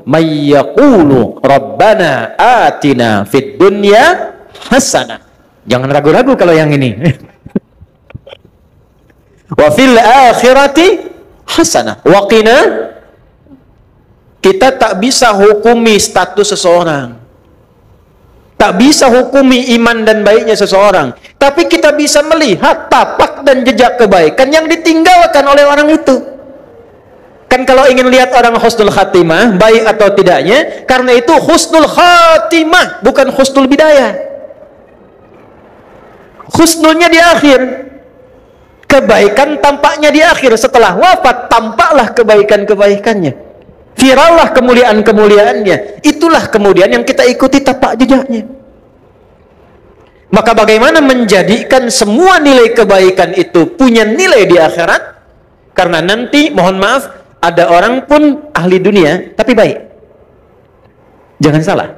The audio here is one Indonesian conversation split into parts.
may yaqulu rabbana atina fid dunya hasanah. Jangan ragu-ragu kalau yang ini. Wa fil akhirati hasanah wa qina. Kita tak bisa hukumi status seseorang, tak bisa hukumi iman dan baiknya seseorang, tapi kita bisa melihat tapak dan jejak kebaikan yang ditinggalkan oleh orang itu. Kan kalau ingin lihat orang husnul khatimah, baik atau tidaknya, karena itu husnul khatimah, bukan husnul bidayah. Husnulnya di akhir, kebaikan tampaknya di akhir. Setelah wafat, tampaklah kebaikan-kebaikannya, virallah kemuliaan-kemuliaannya. Itulah kemudian yang kita ikuti tapak jejaknya. Maka bagaimana menjadikan semua nilai kebaikan itu punya nilai di akhirat? Karena nanti, mohon maaf, ada orang pun ahli dunia tapi baik. Jangan salah,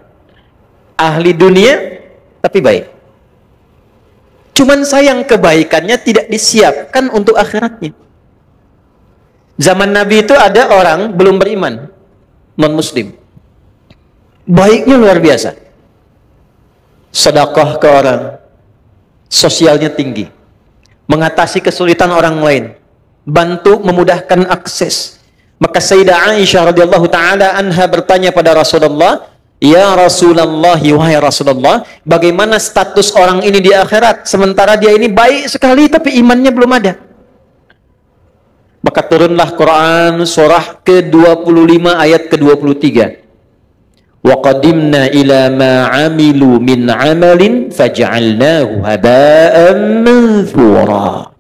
ahli dunia tapi baik. Cuman sayang kebaikannya tidak disiapkan untuk akhiratnya. Zaman Nabi itu ada orang belum beriman, non-muslim, baiknya luar biasa, sedekah ke orang, sosialnya tinggi, mengatasi kesulitan orang lain, bantu memudahkan akses. Maka Sayyidah Aisyah radhiyallahu taala anha bertanya pada Rasulullah, "Ya Rasulullah, wahai Rasulullah, bagaimana status orang ini di akhirat sementara dia ini baik sekali tapi imannya belum ada?" Maka turunlah Quran surah ke-25 ayat ke-23. Wa qadimna ila ma 'amilu min 'amalin faj'alnahu haba'an manthura.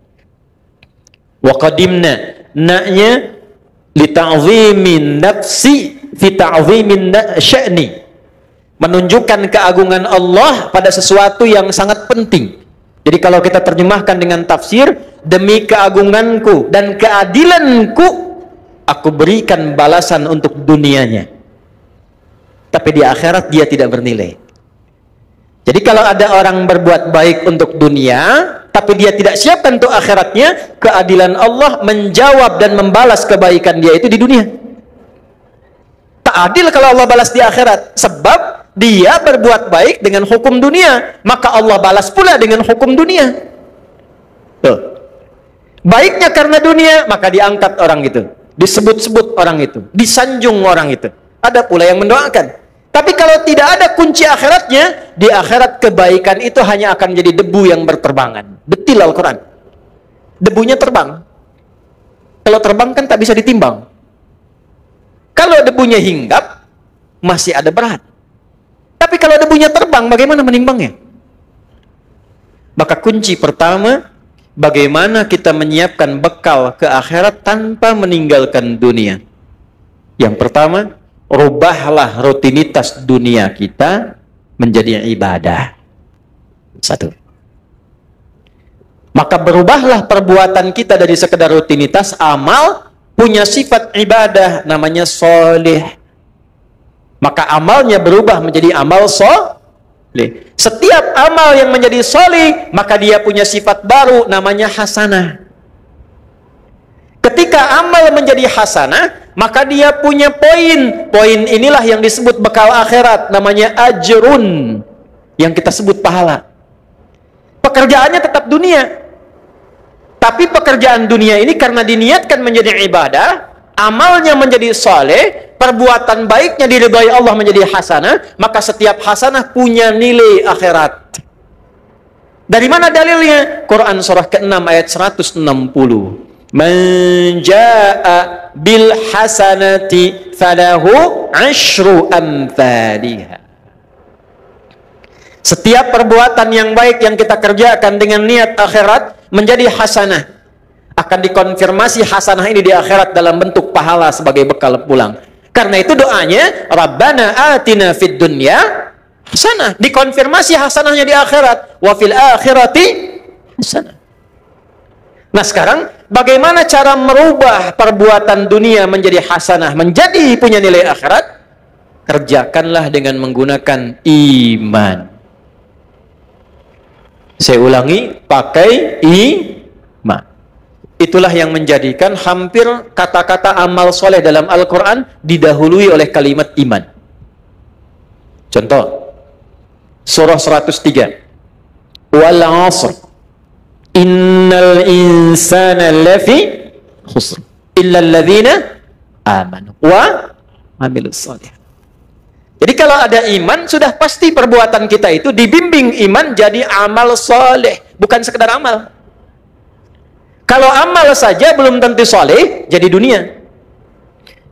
Wa qadimna, naknya li ta'zimin nafsi fi ta'zimin sya'ni, menunjukkan keagungan Allah pada sesuatu yang sangat penting. Jadi kalau kita terjemahkan dengan tafsir, demi keagunganku dan keadilanku, aku berikan balasan untuk dunianya, tapi di akhirat dia tidak bernilai. Jadi kalau ada orang berbuat baik untuk dunia, tapi dia tidak siapkan untuk akhiratnya, keadilan Allah menjawab dan membalas kebaikan dia itu di dunia. Tak adil kalau Allah balas di akhirat, sebab dia berbuat baik dengan hukum dunia, maka Allah balas pula dengan hukum dunia. Tuh. Baiknya karena dunia, maka diangkat orang itu, disebut-sebut orang itu, disanjung orang itu. Ada pula yang mendoakan. Tapi kalau tidak ada kunci akhiratnya, di akhirat kebaikan itu hanya akan jadi debu yang berterbangan. Detil Al-Quran. Debunya terbang. Kalau terbang kan tak bisa ditimbang. Kalau debunya hinggap, masih ada berat. Tapi kalau debunya terbang, bagaimana menimbangnya? Maka kunci pertama, bagaimana kita menyiapkan bekal ke akhirat tanpa meninggalkan dunia. Yang pertama, rubahlah rutinitas dunia kita menjadi ibadah. Satu. Maka berubahlah perbuatan kita dari sekedar rutinitas amal, punya sifat ibadah, namanya soleh. Maka amalnya berubah menjadi amal soleh. Setiap amal yang menjadi soleh, maka dia punya sifat baru, namanya hasanah. Ketika amal menjadi hasanah, maka dia punya poin. Poin inilah yang disebut bekal akhirat, namanya ajrun, yang kita sebut pahala. Pekerjaannya tetap dunia, tapi pekerjaan dunia ini karena diniatkan menjadi ibadah, amalnya menjadi saleh, perbuatan baiknya diridhai Allah menjadi hasanah, maka setiap hasanah punya nilai akhirat. Dari mana dalilnya? Quran surah ke-6 ayat 160. Man jaa'a bil hasanati falahu 'asyru amthaliha. Setiap perbuatan yang baik yang kita kerjakan dengan niat akhirat menjadi hasanah, akan dikonfirmasi hasanah ini di akhirat dalam bentuk pahala sebagai bekal pulang. Karena itu doanya, Rabbana atina fid dunya hasanah, dikonfirmasi hasanahnya di akhirat, wa fil akhirati hasanah. Nah sekarang, bagaimana cara merubah perbuatan dunia menjadi hasanah, menjadi punya nilai akhirat? Kerjakanlah dengan menggunakan iman. Saya ulangi, pakai iman. Itulah yang menjadikan hampir kata-kata amal soleh dalam Al-Quran didahului oleh kalimat iman. Contoh, surah 103. Wal 'asr. Innal insana lafi khusr. Illa alladhina amanu wa amilus shalihat. Jadi kalau ada iman, sudah pasti perbuatan kita itu dibimbing iman jadi amal soleh, bukan sekedar amal. Kalau amal saja belum tentu soleh, jadi dunia.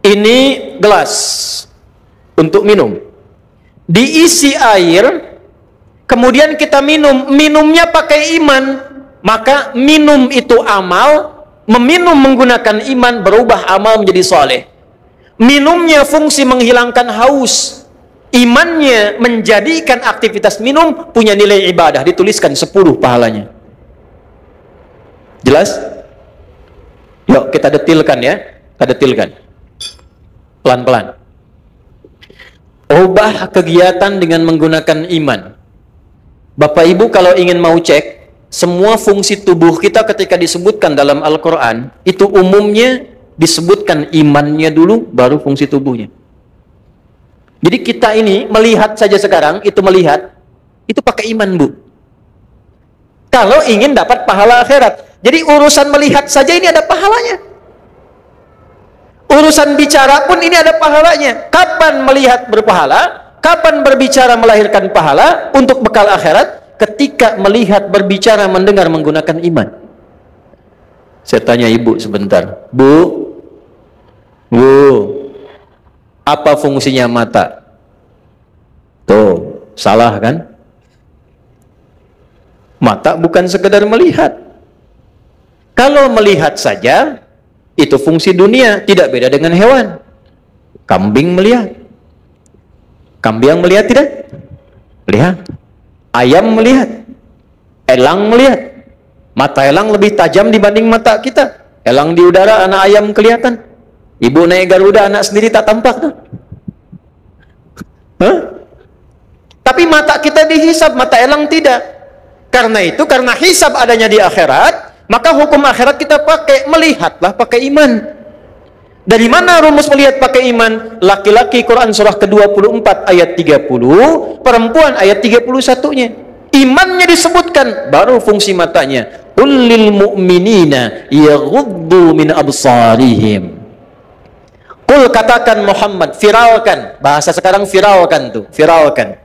Ini gelas untuk minum, diisi air, kemudian kita minum, minumnya pakai iman, maka minum itu amal, meminum menggunakan iman berubah amal menjadi soleh. Minumnya fungsi menghilangkan haus, imannya menjadikan aktivitas minum punya nilai ibadah, dituliskan 10 pahalanya. Jelas? Yuk kita detilkan ya, kita detilkan pelan-pelan. Ubah kegiatan dengan menggunakan iman. Bapak Ibu kalau ingin mau cek semua fungsi tubuh kita ketika disebutkan dalam Al-Quran, itu umumnya disebutkan imannya dulu, baru fungsi tubuhnya. Jadi kita ini melihat saja sekarang, itu melihat, itu pakai iman, Bu. Kalau ingin dapat pahala akhirat. Jadi urusan melihat saja ini ada pahalanya. Urusan bicara pun ini ada pahalanya. Kapan melihat berpahala? Kapan berbicara melahirkan pahala untuk bekal akhirat? Ketika melihat, berbicara, mendengar menggunakan iman. Saya tanya ibu sebentar. Bu, apa fungsinya mata? Tuh, salah kan? Mata bukan sekedar melihat. Kalau melihat saja, itu fungsi dunia, tidak beda dengan hewan. Kambing melihat. Kambing melihat tidak? Melihat. Ayam melihat. Elang melihat. Mata elang lebih tajam dibanding mata kita. Elang di udara, anak ayam kelihatan. Ibu naik Garuda, anak sendiri tak tampak. Hah? Tapi mata kita dihisab, mata elang tidak. Karena itu, karena hisab adanya di akhirat, maka hukum akhirat kita pakai, melihatlah pakai iman. Dari mana rumus melihat pakai iman? Laki-laki Quran surah ke-24 ayat 30, perempuan ayat 31-nya. Imannya disebutkan, baru fungsi matanya. Qul lil mu'minina yaghuddu min absarihim. Qul, katakan Muhammad, viralkan. Bahasa sekarang viralkan tuh, viralkan.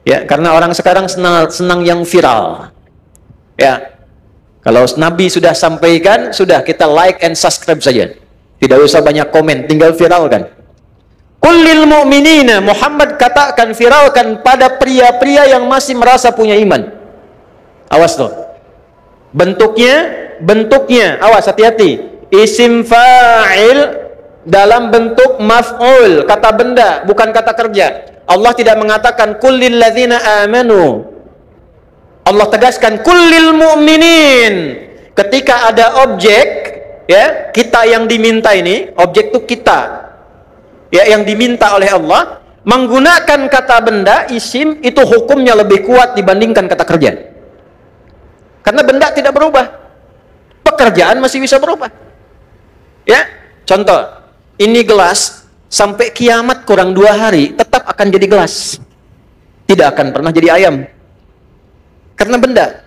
Ya, karena orang sekarang senang yang viral. Ya. Kalau Nabi sudah sampaikan, sudah kita like and subscribe saja. Tidak usah banyak komen, tinggal viralkan. Qul lil mu'minina, Muhammad katakan, viralkan pada pria-pria yang masih merasa punya iman. Awas tuh. Bentuknya, awas, hati-hati. Isim fa'il dalam bentuk maf'ul, kata benda, bukan kata kerja. Allah tidak mengatakan qul lil ladzina amanu. Allah tegaskan kullil mu'minin. Ketika ada objek, ya, kita yang diminta ini, objek itu kita, ya, yang diminta oleh Allah, menggunakan kata benda, isim, itu hukumnya lebih kuat dibandingkan kata kerja. Karena benda tidak berubah, pekerjaan masih bisa berubah. Ya, contoh, ini gelas, sampai kiamat kurang 2 hari, tetap akan jadi gelas. Tidak akan pernah jadi ayam. Karena benda.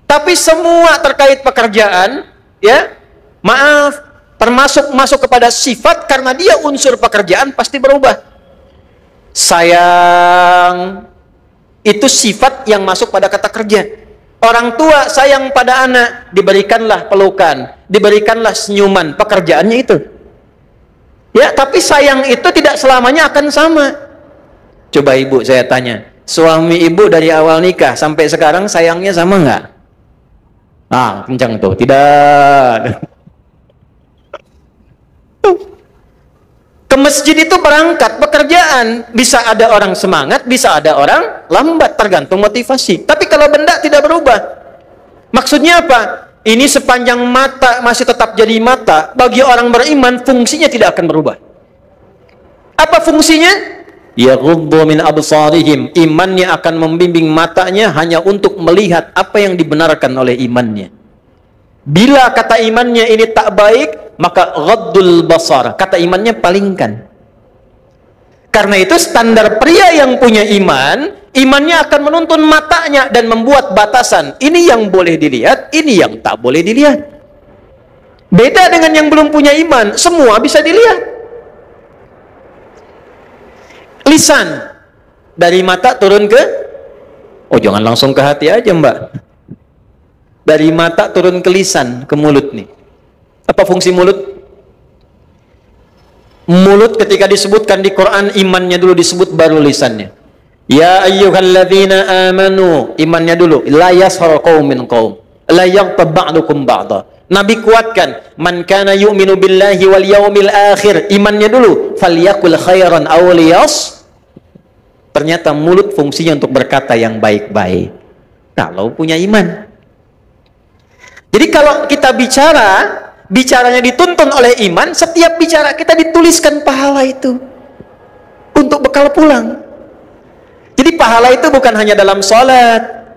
Tapi semua terkait pekerjaan, ya, maaf, termasuk masuk kepada sifat, karena dia unsur pekerjaan pasti berubah. Sayang, itu sifat yang masuk pada kata kerja. Orang tua sayang pada anak, diberikanlah pelukan, diberikanlah senyuman, pekerjaannya itu. Ya, tapi sayang itu tidak selamanya akan sama. Coba ibu saya tanya, suami ibu dari awal nikah sampai sekarang sayangnya sama nggak? Ah, kencang tuh. Tidak. Ke masjid itu berangkat, pekerjaan. Bisa ada orang semangat, bisa ada orang lambat, tergantung motivasi. Tapi kalau benda tidak berubah. Maksudnya apa? Ini sepanjang mata masih tetap jadi mata, bagi orang beriman fungsinya tidak akan berubah. Apa fungsinya? Yaghuddu min absarihim. Imannya akan membimbing matanya hanya untuk melihat apa yang dibenarkan oleh imannya. Bila kata imannya ini tak baik, maka ghaddul basar, kata imannya palingkan. Karena itu standar pria yang punya iman, imannya akan menuntun matanya dan membuat batasan. Ini yang boleh dilihat, ini yang tak boleh dilihat. Beda dengan yang belum punya iman, semua bisa dilihat. Lisan, dari mata turun ke, oh jangan langsung ke hati aja mbak. Dari mata turun ke lisan, ke mulut nih. Apa fungsi mulut? Mulut ketika disebutkan di Quran, imannya dulu disebut, baru lisannya. Ya ayyuhalladzina amanu, imannya dulu. La yashar qaumin qaum, la yaghtab ba'dukum ba'da. Nabi kuatkan, man kana yu'minu billahi wal yaumil akhir, imannya dulu. Falyakul khairan aw liyas. Ternyata mulut fungsinya untuk berkata yang baik-baik. Kalau punya iman. Jadi kalau kita bicaranya dituntun oleh iman, setiap bicara kita dituliskan pahala itu untuk bekal pulang. Jadi pahala itu bukan hanya dalam sholat,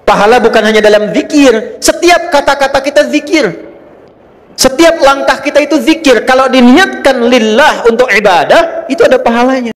pahala bukan hanya dalam zikir. Setiap kata-kata kita zikir, setiap langkah kita itu zikir. Kalau diniatkan lillah untuk ibadah, itu ada pahalanya.